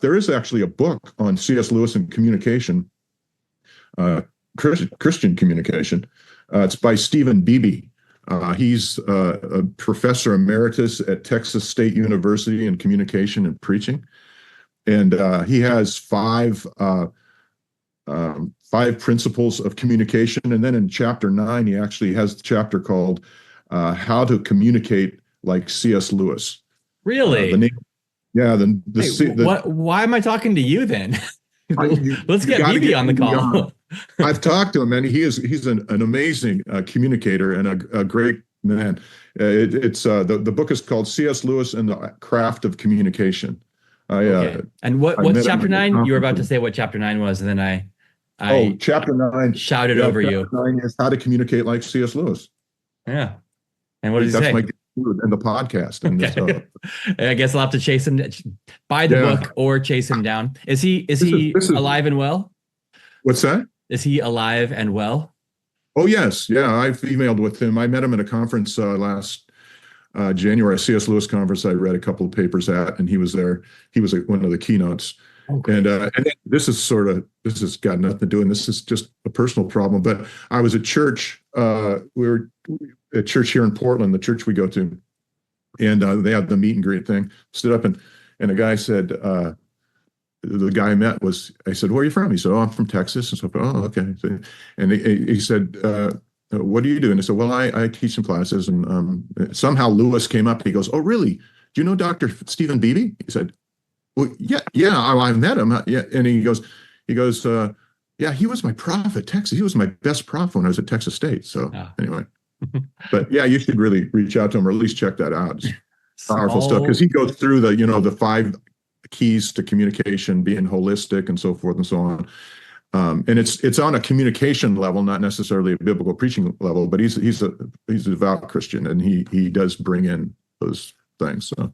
there is actually a book on C.S. Lewis and communication, Christian communication. It's by Stephen Beebe. He's a professor emeritus at Texas State University in communication and preaching. And he has five principles of communication. And then in chapter 9, he actually has the chapter called How to Communicate Like C.S. Lewis. Really? Why am I talking to you then? Let's get Beebe on the call. I've talked to him, and he's an amazing communicator and a great man. The book is called C.S. Lewis and the Craft of Communication. Okay. And what's chapter 9? You were about to say what chapter 9 was, and then I chapter 9 shouted over you. 9 is How to Communicate Like C.S. Lewis. Yeah. And what did he say? That's my and the podcast. And okay. I guess I'll have to chase him, buy the book or chase him down. Is he alive and well? What's that? Is he alive and well? Oh, yes. Yeah, I've emailed with him. I met him at a conference last January, a C.S. Lewis conference I read a couple of papers at, and he was there. He was one of the keynotes. Okay. And this has got nothing to do, and this is just a personal problem. But I was at church. We were at church here in Portland, the church we go to, and they had the meet and greet thing. Stood up, and a guy said, the guy I met I said, where are you from? He said, oh, I'm from Texas. And so, oh, okay. And he said, what do you do? And I said, well, I teach some classes. And somehow Lewis came up. He goes, oh, really? Do you know Dr. Stephen Beebe? He said, well, yeah, I met him. Yeah. And he goes, yeah, he was my prof at Texas. He was my best prof when I was at Texas State. So anyway, but yeah, you should really reach out to him or at least check that out. It's powerful stuff because he goes through the 5 keys to communication, being holistic and so forth and so on. And it's on a communication level, not necessarily a biblical preaching level, but he's a devout Christian, and he does bring in those things. So